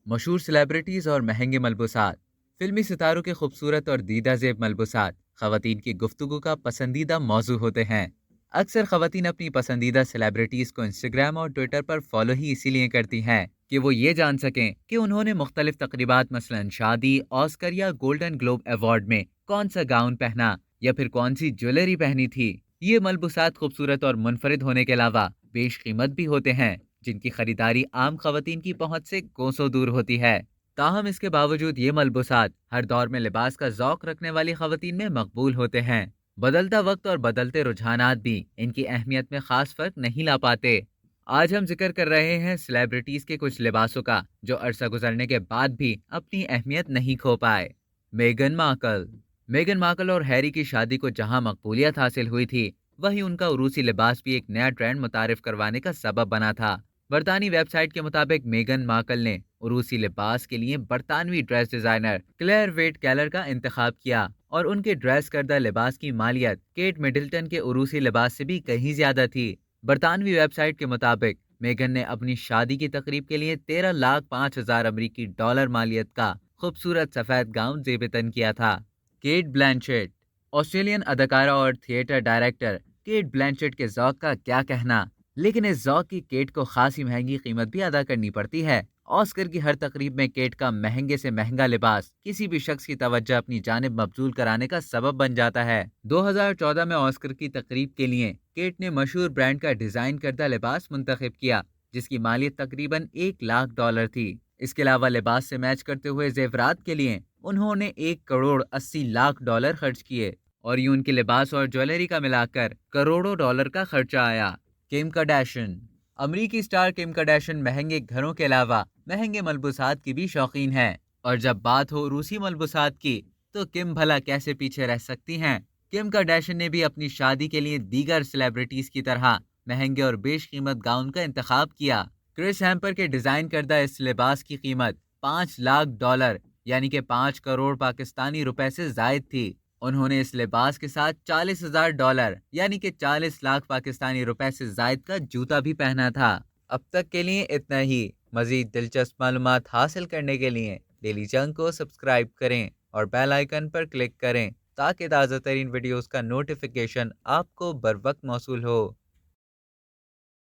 मशहूर सेलिब्रिटीज़ और महंगे मलबूसात। फिल्मी सितारों के खूबसूरत और दीदा ज़ेब मलबूसात ख़वातीन की गुफ्तगू का पसंदीदा मौजू होते हैं। अक्सर ख़वातीन अपनी पसंदीदा सेलिब्रिटीज़ को इंस्टाग्राम और ट्विटर पर फॉलो ही इसीलिए करती हैं कि वो ये जान सकें कि उन्होंने मुख्तलिफ तकरीबात मसलन शादी, ऑस्कर या गोल्डन ग्लोब अवार्ड में कौन सा गाउन पहना या फिर कौन सी ज्वेलरी पहनी थी। ये मलबूसात खूबसूरत और मुनफरिद होने के अलावा बेश कीमत भी होते हैं, जिनकी खरीदारी आम खवातीन की पहुंच से कोसों दूर होती है। ताहम इसके बावजूद ये मलबूसात हर दौर में लिबास का जौक रखने वाली खवातीन में मकबूल होते हैं। बदलता वक्त और बदलते रुझानात भी इनकी अहमियत में खास फर्क नहीं ला पाते। आज हम जिक्र कर रहे हैं सेलिब्रिटीज के कुछ लिबासों का जो अरसा गुजरने के बाद भी अपनी अहमियत नहीं खो पाए। Megan Markle. मेगन मार्कल और हैरी की शादी को जहां मकबूलियत हासिल हुई थी, वहीं उनका उरूसी लिबास भी एक नया ट्रेंड मुतारिफ करवाने का सबब बना था। बरतानी वेबसाइट के मुताबिक मेगन मार्कल ने उरूसी लिबास के लिए बरतानवी dress designer Clare Waight Keller का इंतखाब किया और उनके ड्रेस करदा लिबास की मालियत केट मिडल्टन के उरूसी लिबास से भी कहीं ज्यादा थी। बरतानवी वेबसाइट के मुताबिक मेगन ने अपनी शादी की तकरीब के लिए 13,05,000 अमरीकी डॉलर मालियत का खूबसूरत सफेद गाउन जेबतन किया था। Cat Blanchett. ऑस्ट्रेलियन अदाकारा और थिएटर डायरेक्टर केट ब्लैंचेट के ज़ौक का क्या कहना, लेकिन इस ज़ौक की केट को खासी महंगी कीमत भी अदा करनी पड़ती है। ऑस्कर की हर तकरीब में केट का महंगे से महंगा लिबास किसी भी शख्स की तवज्जो अपनी जानिब मबजूल कराने का सबब बन जाता है। 2014 में ऑस्कर की तकरीब के लिए केट ने मशहूर ब्रांड का डिजाइन करदा लिबास मुंतखब किया, जिसकी मालियत तकरीबन $1 लाख थी। इसके अलावा लिबास से मैच करते हुए जेवरात के लिए उन्होंने $1,80,00,000 खर्च किए और यूं उनके लिबास और ज्वेलरी का मिलाकर करोड़ों डॉलर का खर्चा आया। Kim Kardashian. अमरीकी स्टार किम कार्दाशियन महंगे घरों के अलावा महंगे मलबूसात की भी शौकीन है, और जब बात हो रूसी मलबूसात की तो किम भला कैसे पीछे रह सकती हैं। किम कार्दाशियन ने भी अपनी शादी के लिए दीगर सेलिब्रिटीज की तरह महंगे और बेश कीमत गाउन का इंतखाब किया। क्रिस हैम्पर के डिजाइन करदा इस लिबास की कीमत $5 लाख यानी कि 5 करोड़ पाकिस्तानी रुपए से जायद थी। उन्होंने इस लिबास के साथ $40,000 यानी कि 40 लाख पाकिस्तानी रुपए से जायद का जूता भी पहना था। अब तक के लिए इतना ही। मजीद दिलचस्प मालूमात हासिल करने के लिए डेली जंग को सब्सक्राइब करें और बेल आइकन पर क्लिक करें ताकि ताज़ा तरीन वीडियोस का नोटिफिकेशन आपको बर वक्त मौसूल हो।